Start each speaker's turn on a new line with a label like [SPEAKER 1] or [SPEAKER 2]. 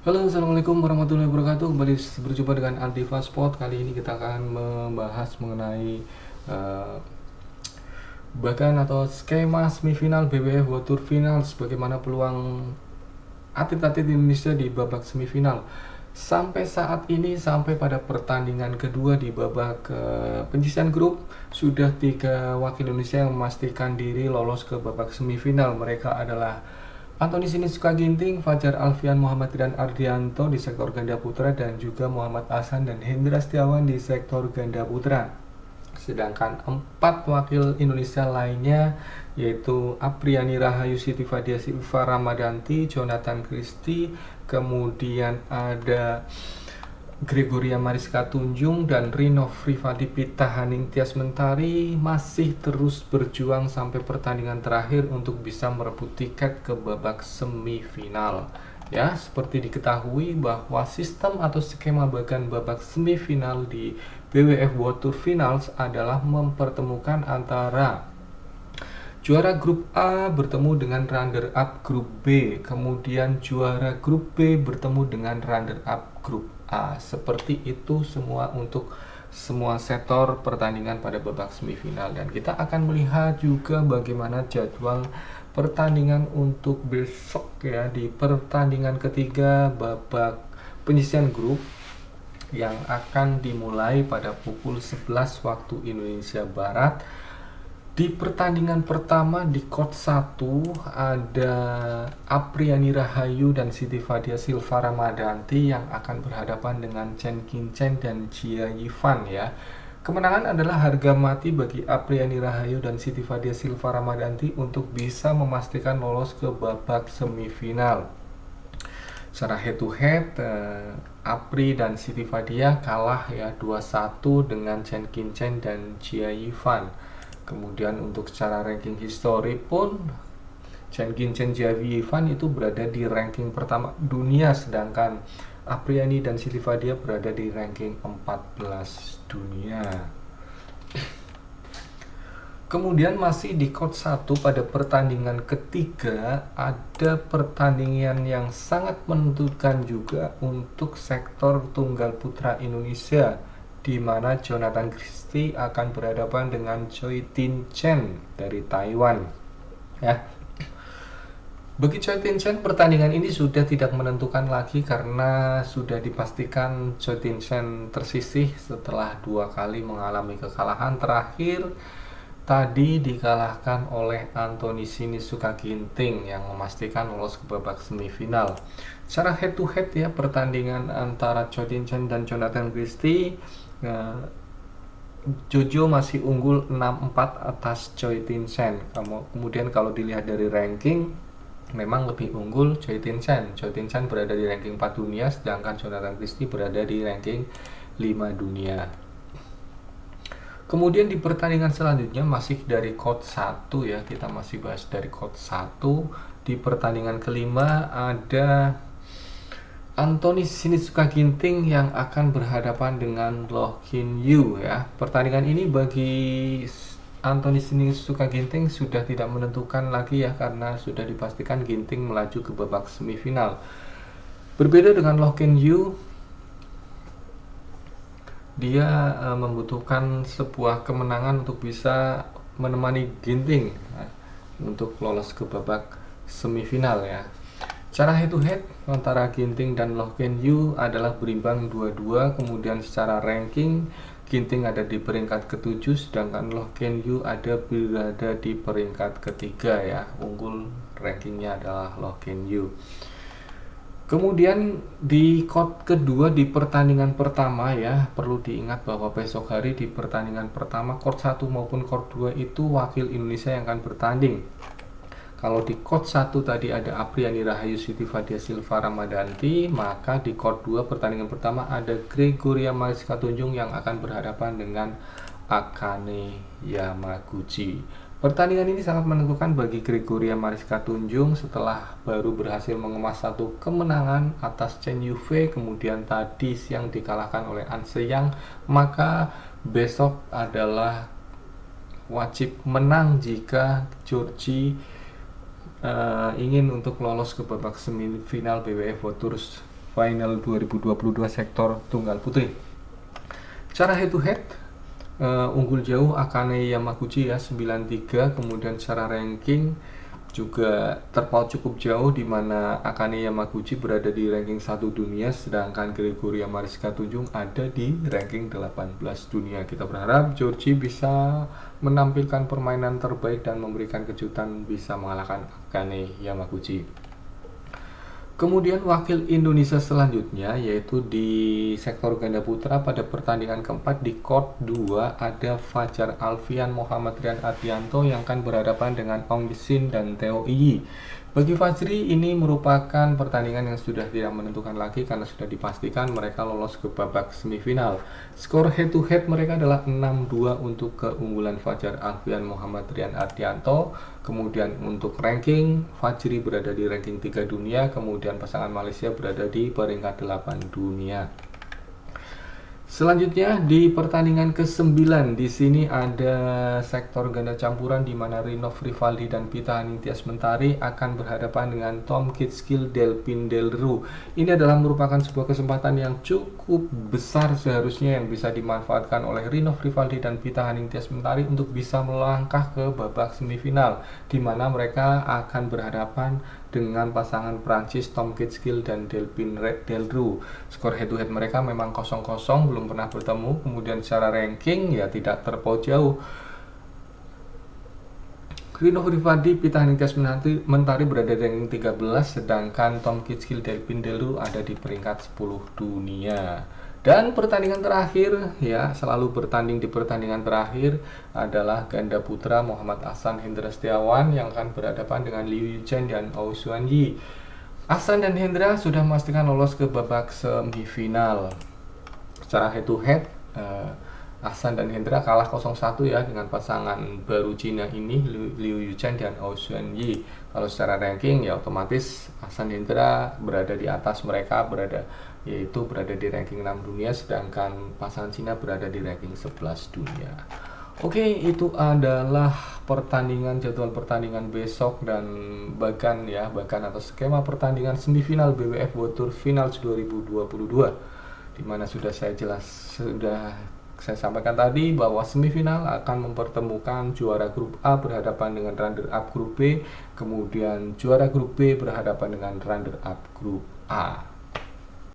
[SPEAKER 1] Halo, assalamualaikum warahmatullahi wabarakatuh. Kembali berjumpa dengan Antifa Sport. Kali ini kita akan membahas mengenai uh, bahkan atau skema semifinal BWF World Tour Finals. Bagaimana peluang atlet-atlet Indonesia di babak semifinal. Sampai saat ini, sampai pada pertandingan kedua di babak penyisihan grup, sudah 3 wakil Indonesia yang memastikan diri lolos ke babak semifinal. Mereka adalah Antoni Sinisuka Ginting, Fajar Alfian, Muhammad Rian Ardianto di sektor ganda putra, dan juga Muhammad Ahsan dan Hendra Setiawan di sektor ganda putra. Sedangkan 4 wakil Indonesia lainnya yaitu Apriani Rahayu, Siti Fadia Silva Ramadanti, Jonathan Christie, kemudian ada Gregoria Mariska Tunjung dan Rino Rifadi Pitahaning Tias Mentari masih terus berjuang sampai pertandingan terakhir untuk bisa merebut tiket ke babak semifinal. Ya, seperti diketahui bahwa sistem atau skema bagan babak semifinal di BWF World Tour Finals adalah mempertemukan antara juara grup A bertemu dengan runner up grup B, kemudian juara grup B bertemu dengan runner up grup A. Seperti itu semua untuk semua sektor pertandingan pada babak semifinal, dan kita akan melihat juga bagaimana jadwal pertandingan untuk besok ya, di pertandingan ketiga babak penyisihan grup yang akan dimulai pada pukul 11 waktu Indonesia Barat. Di pertandingan pertama di kot 1 ada Apriani Rahayu dan Siti Fadia Silva Ramadanti yang akan berhadapan dengan Chen Qingchen dan Jia Yifan ya. Kemenangan adalah harga mati bagi Apriani Rahayu dan Siti Fadia Silva Ramadanti untuk bisa memastikan lolos ke babak semifinal. Secara head to head, Apri dan Siti Fadia kalah ya 2-1 dengan Chen Qingchen dan Jia Yifan. Kemudian untuk secara ranking histori pun Chen Qingchen Jia Yifan itu berada di ranking pertama dunia, sedangkan Apriani dan Siti Fadia berada di ranking 14 dunia. Kemudian masih di kot 1 pada pertandingan ketiga ada pertandingan yang sangat menentukan juga untuk sektor tunggal putra Indonesia, di mana Jonathan Christie akan berhadapan dengan Choi Tin Chen dari Taiwan. Ya. Bagi Choi Tin Chen, pertandingan ini sudah tidak menentukan lagi karena sudah dipastikan Choi Tin Chen tersisih setelah 2 kali mengalami kekalahan. Terakhir tadi dikalahkan oleh Antoni Sinisuka Ginting yang memastikan lolos ke babak semifinal. Secara head to head ya, pertandingan antara Choi Tin Chen dan Jonathan Christie, Jojo masih unggul 6-4 atas Choi Tin Chen. Kemudian kalau dilihat dari ranking, memang lebih unggul Choi Tin Chen. Choi Tin Chen berada di ranking 4 dunia, sedangkan Jonathan Christie berada di ranking 5 dunia. Kemudian di pertandingan selanjutnya masih dari kot 1 ya, kita masih bahas dari kot 1. Di pertandingan kelima ada Antoni Sinisuka Ginting yang akan berhadapan dengan Loh Kin Yew ya. Pertandingan ini bagi Antoni Sinisuka Ginting sudah tidak menentukan lagi ya, karena sudah dipastikan Ginting melaju ke babak semifinal. Berbeda dengan Loh Kin Yew, dia membutuhkan sebuah kemenangan untuk bisa menemani Ginting untuk lolos ke babak semifinal ya. Secara head to head antara Ginting dan Loh Kin Yew adalah berimbang 2-2. Kemudian secara ranking Ginting ada di peringkat ke-7, sedangkan Loh Kin Yew berada di peringkat ketiga ya. Unggul rankingnya adalah Loh Kin Yew. Kemudian di kot kedua di pertandingan pertama ya, perlu diingat bahwa besok hari di pertandingan pertama kot 1 maupun kot 2 itu wakil Indonesia yang akan bertanding. Kalau di kot 1 tadi ada Apriani Rahayu, Siti Fadia Silva Ramadanti, maka di kot 2 pertandingan pertama ada Gregoria Mariska Tunjung yang akan berhadapan dengan Akane Yamaguchi. Pertandingan ini sangat menentukan bagi Gregoria Mariska Tunjung setelah baru berhasil mengemas 1 kemenangan atas Chen Yufei, kemudian tadi siang dikalahkan oleh An Se-yang, maka besok adalah wajib menang jika Georgie ingin untuk lolos ke babak semifinal BWF World Tour Final 2022 sektor tunggal putri. Cara head to head, unggul jauh Akane Yamaguchi ya 93, kemudian secara ranking juga terpaut cukup jauh di mana Akane Yamaguchi berada di ranking 1 dunia, sedangkan Gregoria Mariska Tunjung ada di ranking 18 dunia. Kita berharap Georgie bisa menampilkan permainan terbaik dan memberikan kejutan bisa mengalahkan Akane Yamaguchi. Kemudian wakil Indonesia selanjutnya yaitu di sektor ganda putra pada pertandingan keempat di court 2 ada Fajar Alfian Muhammad Rian Ardianto yang akan berhadapan dengan Ong Sin dan Theo Iyi. Bagi Fajri ini merupakan pertandingan yang sudah tidak menentukan lagi karena sudah dipastikan mereka lolos ke babak semifinal. Skor head to head mereka adalah 6-2 untuk keunggulan Fajar Alfian Muhammad Rian Ardianto. Kemudian untuk ranking, Fajri berada di ranking 3 dunia, kemudian pasangan Malaysia berada di peringkat 8 dunia. Selanjutnya di pertandingan ke-9 di sini ada sektor ganda campuran di mana Rinov Rivaldi dan Pita Ningtyas Mentari akan berhadapan dengan Tom Kitskill Delpin Delru. Ini adalah merupakan sebuah kesempatan yang cukup besar seharusnya yang bisa dimanfaatkan oleh Rinov Rivaldi dan Pita Ningtyas Mentari untuk bisa melangkah ke babak semifinal di mana mereka akan berhadapan dengan pasangan Prancis Tom Kitskill dan Delpin Delru. Skor head to head mereka memang 0-0, belum pernah bertemu. Kemudian secara ranking ya tidak terpaut jauh. Rinov Rivaldi, Pita Ningtyas Mentari berada di ranking 13, sedangkan Tom Kitskill Delpin Delru ada di peringkat 10 dunia. Dan pertandingan terakhir ya, selalu bertanding di pertandingan terakhir adalah ganda putra Muhammad Ahsan Hendra Setiawan yang akan berhadapan dengan Liu Yuchen dan Hou Xuanyi. Ahsan dan Hendra sudah memastikan lolos ke babak semifinal. Secara head to head, Ahsan dan Hendra kalah 0-1 ya dengan pasangan baru Cina ini, Liu Yuchen dan Hou Xuanyi. Kalau secara ranking ya otomatis Ahsan Hendra berada di atas mereka, yaitu berada di ranking 6 dunia, sedangkan pasangan Cina berada di ranking 11 dunia. Oke, itu adalah jadwal pertandingan besok dan bahkan atau skema pertandingan semifinal BWF World Tour Finals 2022, dimana sudah saya sampaikan tadi bahwa semifinal akan mempertemukan juara grup A berhadapan dengan runner up grup B, kemudian juara grup B berhadapan dengan runner up grup A.